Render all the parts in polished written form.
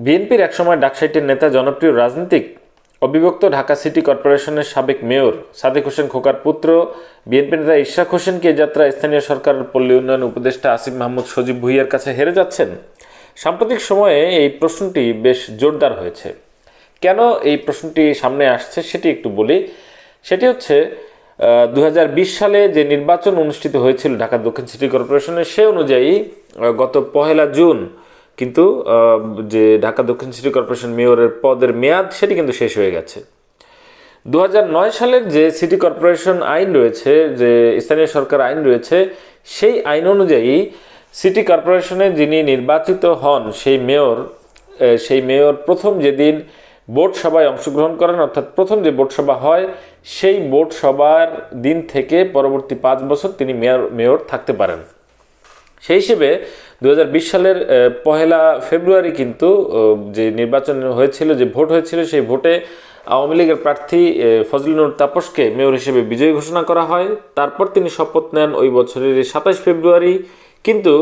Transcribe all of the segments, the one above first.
বিএনপির একসময় ডাকসাইটের নেতা, জনপ্রিয় রাজনীতিক, অবিভক্ত ঢাকা সিটি কর্পোরেশনের সাবেক মেয়র সাদেক হোসেন খোকার পুত্র বিএনপি নেতা ইশরাক হোসেনকে এ যাত্রা স্থানীয় সরকারের পল্লী উন্নয়ন উপদেষ্টা আসিফ মাহমুদ সজীব ভুঁইয়ার কাছে হেরে যাচ্ছেন। সাম্প্রতিক সময়ে এই প্রশ্নটি বেশ জোরদার হয়েছে। কেন এই প্রশ্নটি সামনে আসছে সেটি একটু বলি। সেটি হচ্ছে 2020 সালে যে নির্বাচন অনুষ্ঠিত হয়েছিল ঢাকা দক্ষিণ সিটি কর্পোরেশনে, সে অনুযায়ী গত 1 জুন কিন্তু যে ঢাকা দক্ষিণ সিটি কর্পোরেশন মেয়রের পদের মেয়াদ সেটি কিন্তু শেষ হয়ে গেছে। 2009 সালের যে সিটি কর্পোরেশন আইন রয়েছে, যে স্থানীয় সরকার আইন রয়েছে, সেই আইন অনুযায়ী সিটি কর্পোরেশনে যিনি নির্বাচিত হন সেই মেয়র প্রথম যেদিন বোর্ড সভায় অংশগ্রহণ করেন, অর্থাৎ প্রথম যে বোর্ড সভা হয় সেই বোর্ড সভার দিন থেকে পরবর্তী 5 বছর তিনি মেয়র থাকতে পারেন। সেই হিসেবে 2020 সালের 1 ফেব্রুয়ারি কিন্তু যে নির্বাচন হয়েছিল, যে ভোট হয়েছিল, সেই ভোটে আওয়ামী লীগের প্রার্থী ফজলুল তাপসকে মেয়র হিসেবে বিজয়ী ঘোষণা করা হয়। তারপর তিনি শপথ নেন ওই বছরের 27 ফেব্রুয়ারি। কিন্তু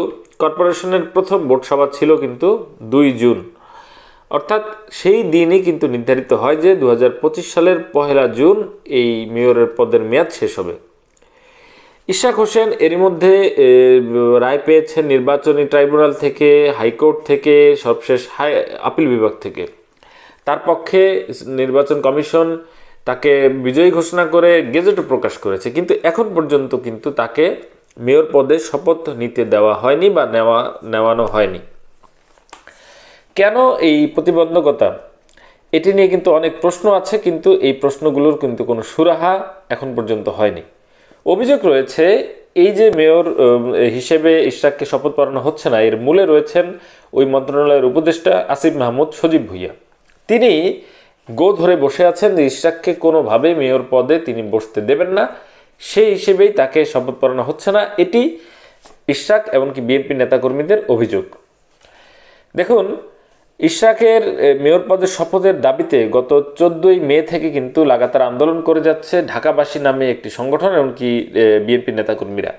কর্পোরেশনের প্রথম ভোট সভা ছিল কিন্তু 2 জুন, অর্থাৎ সেই দিনই কিন্তু নির্ধারিত হয় যে 2025 সালের 1 জুন এই মেয়রের পদের মেয়াদ শেষ হবে। ইশরাক হোসেন এরই মধ্যে রায় পেয়েছেন নির্বাচনী ট্রাইব্যুনাল থেকে, হাইকোর্ট থেকে, সবশেষ আপিল বিভাগ থেকে। তার পক্ষে নির্বাচন কমিশন তাকে বিজয়ী ঘোষণা করে গেজেটও প্রকাশ করেছে, কিন্তু এখন পর্যন্ত কিন্তু তাকে মেয়র পদে শপথ নিতে দেওয়া হয়নি বা নেওয়ানো হয়নি। কেন এই প্রতিবন্ধকতা? এটি নিয়ে কিন্তু অনেক প্রশ্ন আছে, কিন্তু এই প্রশ্নগুলোর কিন্তু কোনো সুরাহা এখন পর্যন্ত হয়নি। অভিযোগ রয়েছে এই যে মেয়র হিসেবে ইশরাককে শপথ পড়ানো হচ্ছে না, এর মূলে রয়েছেন ওই মন্ত্রণালয়ের উপদেষ্টা আসিফ মাহমুদ সজীব ভুঁইয়া। তিনি গো ধরে বসে আছেন যে ইশরাককে কোনোভাবেই মেয়র পদে তিনি বসতে দেবেন না, সেই হিসেবেই তাকে শপথ পড়ানো হচ্ছে না। এটি ইশরাক এমনকি বিএনপি নেতাকর্মীদের অভিযোগ। দেখুন, ইশরাকের মেয়র পদের শপথের দাবিতে গত 14 মে থেকে কিন্তু লাগাতার আন্দোলন করে যাচ্ছে ঢাকাবাসী নামে একটি সংগঠন, এমনকি বিএনপি নেতাকর্মীরা।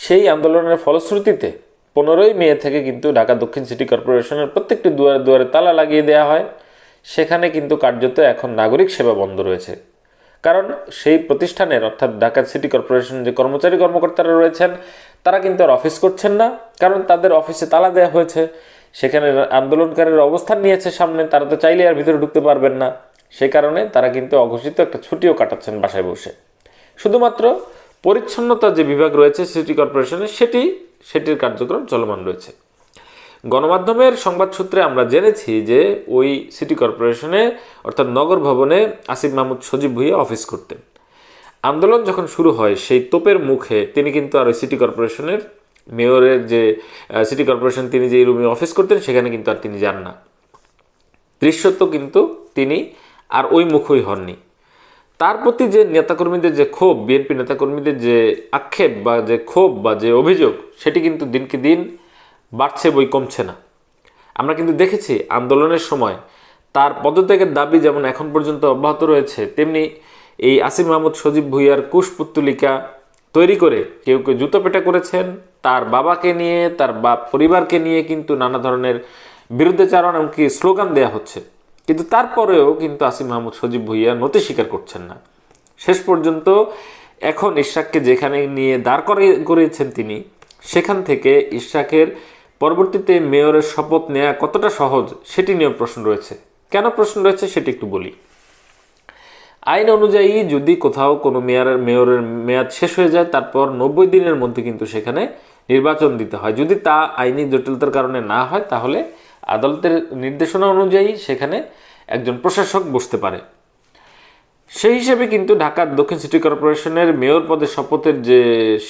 সেই আন্দোলনের ফলশ্রুতিতে 15 মে থেকে কিন্তু ঢাকা দক্ষিণ সিটি কর্পোরেশনের প্রত্যেকটি দুয়ারে দুয়ারে তালা লাগিয়ে দেওয়া হয়। সেখানে কিন্তু কার্যত এখন নাগরিক সেবা বন্ধ রয়েছে, কারণ সেই প্রতিষ্ঠানের, অর্থাৎ ঢাকা সিটি কর্পোরেশনের যে কর্মচারী-কর্মকর্তারা রয়েছেন তারা কিন্তু আর অফিস করছেন না, কারণ তাদের অফিসে তালা দেওয়া হয়েছে। সেখানে আন্দোলনকারীরা অবস্থান নিয়েছে সামনে, তারা তো চাইলে আর ভিতরে ঢুকতে পারবেন না। সে কারণে তারা কিন্তু অঘোষিত একটা ছুটিও কাটাচ্ছেন বাসায় বসে। শুধুমাত্র পরিচ্ছন্নতা যে বিভাগ রয়েছে সিটি কর্পোরেশনে সেটির কার্যক্রম চলমান রয়েছে। গণমাধ্যমের সংবাদ সূত্রে আমরা জেনেছি যে ওই সিটি কর্পোরেশনে, অর্থাৎ নগর ভবনে আসিফ মাহমুদ সজীব ভুঁইয়া অফিস করতেন। আন্দোলন যখন শুরু হয় সেই তোপের মুখে তিনি কিন্তু আর ওই সিটি কর্পোরেশনের মেয়রের যে সিটি কর্পোরেশন তিনি যে রুমে অফিস করতেন সেখানে কিন্তু আর তিনি যান না। দৃশ্যত কিন্তু তিনি আর ওই মুখই হননি। তার প্রতি যে নেতাকর্মীদের যে ক্ষোভ, বিএনপি নেতাকর্মীদের যে আক্ষেপ বা যে ক্ষোভ বা যে অভিযোগ, সেটি কিন্তু দিনকে দিন বাড়ছে, বই কমছে না। আমরা কিন্তু দেখেছি আন্দোলনের সময় তার পদত্যাগের দাবি যেমন এখন পর্যন্ত অব্যাহত রয়েছে, তেমনি এই আসিফ মাহমুদ সজীব ভুঁইয়ার কুশপুত্তলিকা তৈরি করে কেউ কেউ জুতো পেটা করেছেন। তার বাবাকে নিয়ে, তার পরিবারকে নিয়ে কিন্তু নানা ধরনের বিরুদ্ধাচারণ এমনকি স্লোগান দেওয়া হচ্ছে, কিন্তু তারপরেও কিন্তু আসিফ মাহমুদ সজীব ভুঁইয়া নতি স্বীকার করছেন না। শেষ পর্যন্ত এখন ইশরাককে যেখানে নিয়ে দাঁড় করিয়েছেন তিনি, সেখান থেকে ইশরাকের পরবর্তীতে মেয়রের শপথ নেওয়া কতটা সহজ সেটি নিয়ে প্রশ্ন রয়েছে। কেন প্রশ্ন রয়েছে সেটি একটু বলি। আইন অনুযায়ী যদি কোথাও কোনো মেয়রের মেয়াদ শেষ হয়ে যায়, তারপর 90 দিনের মধ্যে কিন্তু সেখানে নির্বাচন দিতে হয়। যদি তা আইনি জটিলতার কারণে না হয়, তাহলে আদালতের নির্দেশনা অনুযায়ী সেখানে একজন প্রশাসক বসতে পারে। সেই হিসেবে কিন্তু ঢাকার দক্ষিণ সিটি কর্পোরেশনের মেয়র পদে শপথের যে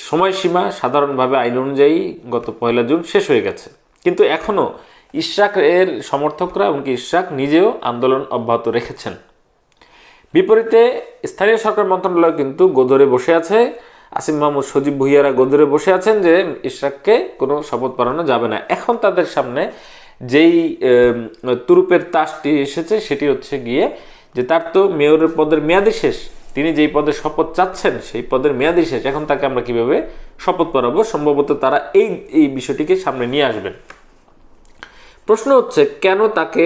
সময়সীমা সাধারণভাবে আইন অনুযায়ী গত 1 জুন শেষ হয়ে গেছে, কিন্তু এখনও ইশরাক এর সমর্থকরা, এমনকি ইশরাক নিজেও আন্দোলন অব্যাহত রেখেছেন। বিপরীতে স্থানীয় সরকার মন্ত্রণালয় কিন্তু গোধরে বসে আছে, আসিফ মাহমুদ সজীব ভুঁইয়ারা গোধরে বসে আছেন যে ইশরাককে কোনো শপথ পড়ানো যাবে না। এখন তাদের সামনে যেই তুরুপের তাসটি এসেছে সেটি হচ্ছে গিয়ে যে তার তো মেয়রের পদের মেয়াদই শেষ, তিনি যেই পদে শপথ চাচ্ছেন সেই পদের মেয়াদই শেষ, এখন তাকে আমরা কিভাবে শপথ পড়াবো? সম্ভবত তারা এই বিষয়টিকে সামনে নিয়ে আসবেন। প্রশ্ন হচ্ছে কেন তাকে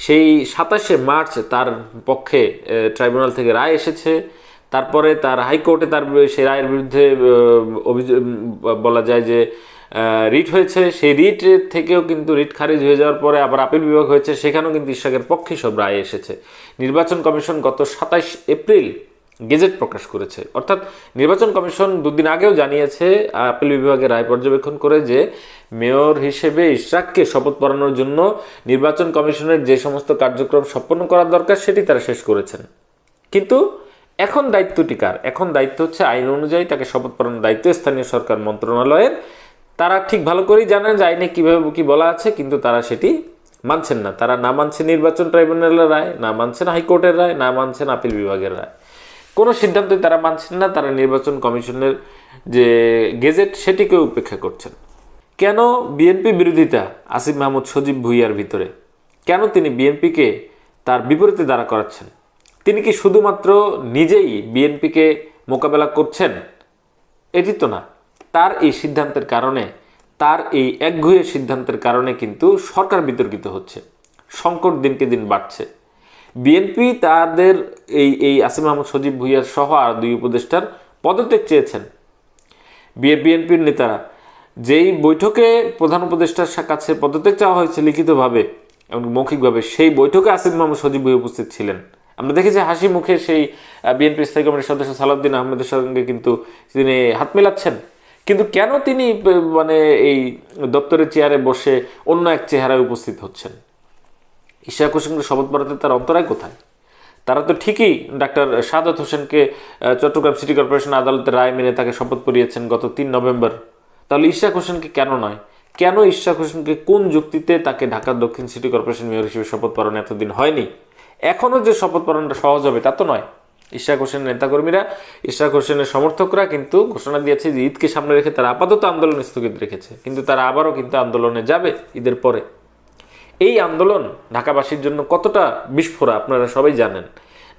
সেই 27শে মার্চ তার পক্ষে ট্রাইব্যুনাল থেকে রায় এসেছে, তারপরে তার হাইকোর্টে তার সেই রায়ের বিরুদ্ধে অভিযোগ বলা যায় যে রিট হয়েছে, সেই রিট থেকেও কিন্তু রিট খারিজ হয়ে যাওয়ার পরে আবার আপিল বিভাগ হয়েছে, সেখানেও কিন্তু ইশরাকের পক্ষে সব রায় এসেছে। নির্বাচন কমিশন গত 27 এপ্রিল গেজেট প্রকাশ করেছে, অর্থাৎ নির্বাচন কমিশন দুদিন আগেও জানিয়েছে আপিল বিভাগের রায় পর্যবেক্ষণ করে যে মেয়র হিসেবে ইশরাককে শপথ পড়ানোর জন্য নির্বাচন কমিশনের যে সমস্ত কার্যক্রম সম্পন্ন করার দরকার সেটি তারা শেষ করেছেন। কিন্তু এখন দায়িত্বটি কার? এখন দায়িত্ব হচ্ছে আইন অনুযায়ী তাকে শপথ পড়ানোর দায়িত্ব স্থানীয় সরকার মন্ত্রণালয়ের। তারা ঠিক ভালো করেই জানেন যে আইনে কীভাবে কি বলা আছে, কিন্তু তারা সেটি মানছেন না। তারা না মানছে নির্বাচন ট্রাইব্যুনালের রায়, না মানছেন হাইকোর্টের রায়, না মানছেন আপিল বিভাগের রায়। কোনো সিদ্ধান্তই তারা মানছেন না। তারা নির্বাচন কমিশনের যে গেজেট সেটিকে উপেক্ষা করছেন। কেন বিএনপি বিরোধিতা আসিফ মাহমুদ সজীব ভুঁইয়ার ভিতরে? কেন তিনি বিএনপিকে তার বিপরীতে দাঁড়া করাচ্ছেন? তিনি কি শুধুমাত্র নিজেই বিএনপিকে মোকাবেলা করছেন? এটি তো না। তার এই সিদ্ধান্তের কারণে, তার এই একগুঁয়ে সিদ্ধান্তের কারণে কিন্তু সরকার বিতর্কিত হচ্ছে, সংকট দিনকে দিন বাড়ছে। বিএনপি তাদের এই আসিফ মাহমুদ সজীব ভুঁইয়া সহ আর দুই উপদেষ্টার পদত্যাগ চেয়েছেন। বিএনপির নেতারা যেই বৈঠকে প্রধান উপদেষ্টার কাছে পদত্যাগ চাওয়া হয়েছে লিখিতভাবে এবং মৌখিকভাবে, সেই বৈঠকে আসিফ মাহমুদ সজীব ভুঁইয়া উপস্থিত ছিলেন। আমরা দেখেছি হাসি মুখে সেই বিএনপি স্থায়ী কমিটির সদস্য সালাউদ্দিন আহমেদের সঙ্গে কিন্তু তিনি হাত মেলাচ্ছেন। কিন্তু কেন তিনি মানে এই দপ্তরের চেয়ারে বসে অন্য এক চেহারায় উপস্থিত হচ্ছেন? ইশরাক হোসেনকে শপথ পড়াতে তার অন্তরায় কোথায়? তারা তো ঠিকই ডাক্তার সাদাত হোসেনকে চট্টগ্রাম সিটি কর্পোরেশন আদালতের রায় মেনে তাকে শপথ পড়িয়েছেন গত 3 নভেম্বর। তাহলে ইশরাক হোসেনকে কেন নয়? কেন ইশরাক হোসেনকে কোন যুক্তিতে তাকে ঢাকা দক্ষিণ সিটি কর্পোরেশন মেয়র হিসেবে শপথ পড়ানো এতদিন হয়নি? এখনও যে শপথ পড়ানোটা সহজ হবে তা তো নয়। ইশরাক হোসেনের নেতাকর্মীরা, ইশরাক হোসেনের সমর্থকরা কিন্তু ঘোষণা দিয়েছে যে ঈদকে সামনে রেখে তারা আপাতত আন্দোলন স্থগিত রেখেছে, কিন্তু তারা আবারও কিন্তু আন্দোলনে যাবে ঈদের পরে। এই আন্দোলন ঢাকাবাসীর জন্য কতটা বিস্ফোরা আপনারা সবাই জানেন।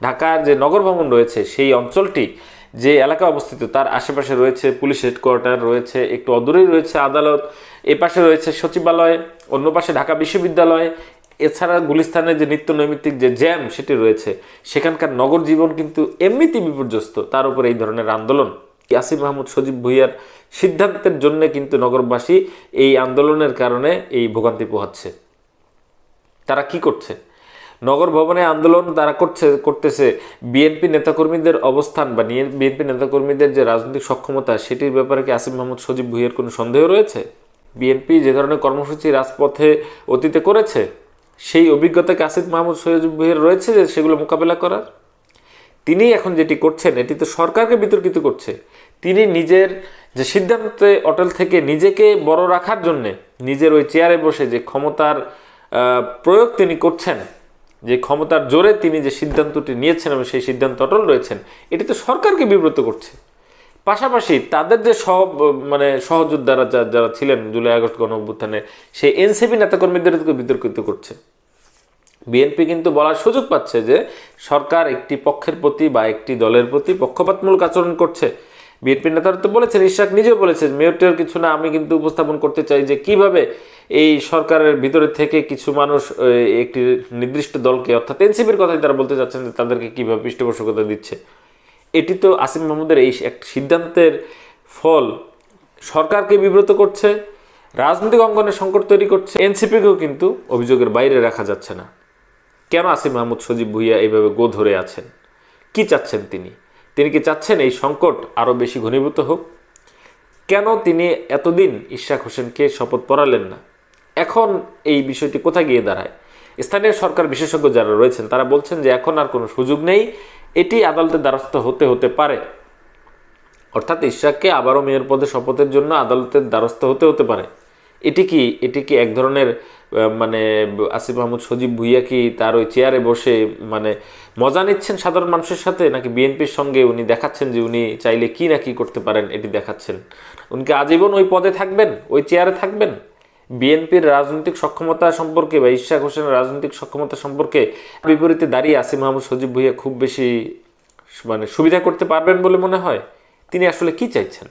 ঢাকার যে নগর ভবন রয়েছে সেই অঞ্চলটি যে এলাকা অবস্থিত, তার আশেপাশে রয়েছে পুলিশ হেডকোয়ার্টার, রয়েছে একটু অদূরেই রয়েছে আদালত, এপাশে রয়েছে সচিবালয়, অন্য পাশে ঢাকা বিশ্ববিদ্যালয়, এছাড়া গুলিস্তানের যে নিত্য নৈমিত্তিক যে জ্যাম সেটি রয়েছে। সেখানকার নগর জীবন কিন্তু এমনিতেই বিপর্যস্ত, তার উপর এই ধরনের আন্দোলন। আসিফ মাহমুদ সজীব ভুঁইয়ার সিদ্ধান্তের জন্য কিন্তু নগরবাসী এই আন্দোলনের কারণে এই ভোগান্তি পোহাচ্ছে। তারা কি করছে? নগর ভবনে আন্দোলন তারা করতেছে বিএনপি নেতাকর্মীদের অবস্থান বা বিএনপি নেতাকর্মীদের যে রাজনৈতিক সক্ষমতা সেটির ব্যাপারে কি আসিফ মাহমুদ সজীব ভুঁইয়ার কোনো সন্দেহ রয়েছে? বিএনপি যে ধরনের কর্মসূচি রাজপথে অতীতে করেছে সেই অভিজ্ঞতাকে আসিফ মাহমুদ সজীব ভুঁইয়ার রয়েছে যে সেগুলো মোকাবেলা করার? তিনি এখন যেটি করছেন এটি তো সরকারকে বিতর্কিত করছে। তিনি নিজের যে সিদ্ধান্তে অটল থেকে নিজেকে বড় রাখার জন্যে, নিজের ওই চেয়ারে বসে যে ক্ষমতার প্রয়োগ তিনি করছেন, যে ক্ষমতার জোরে তিনি যে সিদ্ধান্তটি নিয়েছেন এবং সেই সিদ্ধান্ত অটল রয়েছেন, এটি তো সরকারকে বিব্রত করছে। পাশাপাশি তাদের যে সহযোদ্ধারা যারা ছিলেন জুলাই আগস্ট গণঅভ্যুত্থানে, সেই এনসিপি নেতাকর্মীদেরকে বিতর্কিত করছে। বিএনপি কিন্তু বলার সুযোগ পাচ্ছে যে সরকার একটি পক্ষের প্রতি বা একটি দলের প্রতি পক্ষপাতমূলক আচরণ করছে। বিএনপি নেতারা তো বলেছেন, ইশরাক নিজেও বলেছে মেয়রটির কিছু না, আমি কিন্তু উপস্থাপন করতে চাই যে কিভাবে এই সরকারের ভিতরে থেকে কিছু মানুষ একটি নির্দিষ্ট দলকে, অর্থাৎ এনসিপির কথাই তারা বলতে চাচ্ছেন যে তাদেরকে কিভাবে পৃষ্ঠপোষকতা দিচ্ছে। এটি তো আসিফ মাহমুদের এই এক সিদ্ধান্তের ফল সরকারকে বিব্রত করছে, রাজনৈতিক অঙ্গনে সংকট তৈরি করছে। এনসিপিকেও কিন্তু অভিযোগের বাইরে রাখা যাচ্ছে না। কেন আসিফ মাহমুদ সজীব ভুঁইয়া এইভাবে গো ধরে আছেন? কি চাচ্ছেন তিনি? তিনি কি চাচ্ছেন এই সংকট আরও বেশি ঘনীভূত হোক? কেন তিনি এতদিন ইশরাক হোসেনকে শপথ পড়ালেন না? এখন এই বিষয়টি কোথায় গিয়ে দাঁড়ায়? স্থানীয় সরকার বিশেষজ্ঞ যারা রয়েছেন তারা বলছেন যে এখন আর কোনো সুযোগ নেই, এটি আদালতের দ্বারস্থ হতে পারে। অর্থাৎ ইশরাককে আবারও মেয়র পদে শপথের জন্য আদালতের দ্বারস্থ হতে পারে। এটি কি এক ধরনের আসিফ মাহমুদ সজীব ভুঁইয়া কি তার ওই চেয়ারে বসে মজা নিচ্ছেন সাধারণ মানুষের সাথে, নাকি বিএনপির সঙ্গে উনি দেখাচ্ছেন যে উনি চাইলে কি না কি করতে পারেন এটি দেখাচ্ছেন? উনি কি আজীবন ওই পদে থাকবেন, ওই চেয়ারে থাকবেন? বিএনপির রাজনৈতিক সক্ষমতা সম্পর্কে বা ইশরাক হোসেনের রাজনৈতিক সক্ষমতা সম্পর্কে বিপরীতে দাঁড়িয়ে আসিফ মাহমুদ সজীব ভুঁইয়া খুব বেশি সুবিধা করতে পারবেন বলে মনে হয়? তিনি আসলে কি চাইছেন?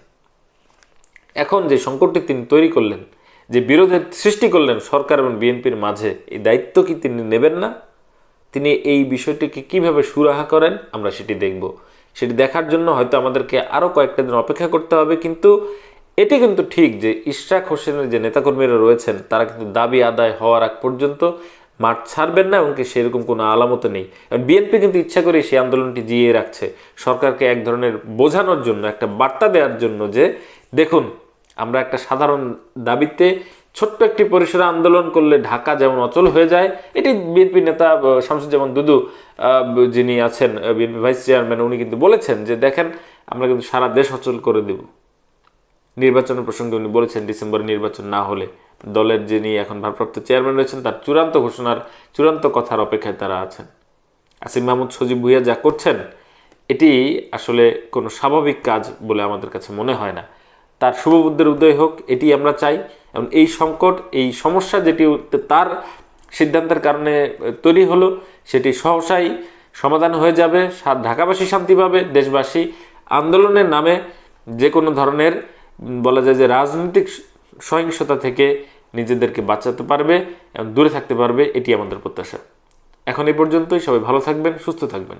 এখন যে সংকটটি তিনি তৈরি করলেন, যে বিরোধের সৃষ্টি করলেন সরকার এবং বিএনপির মাঝে, এই দায়িত্ব কি তিনি নেবেন না? তিনি এই বিষয়টিকে কিভাবে সুরাহা করেন আমরা সেটি দেখব। সেটি দেখার জন্য হয়তো আমাদেরকে আরও কয়েকটা দিন অপেক্ষা করতে হবে। কিন্তু এটি কিন্তু ঠিক যে ইশরাক হোসেনের যে নেতাকর্মীরা রয়েছেন তারা কিন্তু দাবি আদায় হওয়ার আগ পর্যন্ত মাঠ ছাড়বেন না, এমনকি সেরকম কোনো আলামত নেই। বিএনপি কিন্তু ইচ্ছা করে সেই আন্দোলনটি জিইয়ে রাখছে, সরকারকে এক ধরনের বোঝানোর জন্য, একটা বার্তা দেওয়ার জন্য যে দেখুন আমরা একটা সাধারণ দাবিতে ছোট্ট একটি পরিসরে আন্দোলন করলে ঢাকা যেমন অচল হয়ে যায়। এটি বিএনপি নেতা শামসুজ্জামান দুদু যিনি আছেন বিএনপি ভাইস চেয়ারম্যান, উনি কিন্তু বলেছেন যে দেখেন আমরা কিন্তু সারা দেশ অচল করে দেব। নির্বাচনের প্রসঙ্গে উনি বলেছেন ডিসেম্বরে নির্বাচন না হলে দলের যিনি এখন ভারপ্রাপ্ত চেয়ারম্যান রয়েছেন তার চূড়ান্ত ঘোষণার, চূড়ান্ত কথার অপেক্ষায় তারা আছেন। আসিফ মাহমুদ সজীব ভুঁইয়া যা করছেন এটি আসলে কোনো স্বাভাবিক কাজ বলে আমাদের কাছে মনে হয় না। তার শুভবুদ্ধির উদয় হোক, এটি আমরা চাই। এবং এই সংকট, এই সমস্যা যেটি তার সিদ্ধান্তের কারণে তৈরি হলো সেটি সহসাই সমাধান হয়ে যাবে। ঢাকাবাসী শান্তি পাবে, দেশবাসী আন্দোলনের নামে যে কোনো ধরনের বলা যায় যে রাজনৈতিক সহিংসতা থেকে নিজেদেরকে বাঁচাতে পারবে এবং দূরে থাকতে পারবে, এটি আমাদের প্রত্যাশা। এখন এই পর্যন্তই। সবাই ভালো থাকবেন, সুস্থ থাকবেন।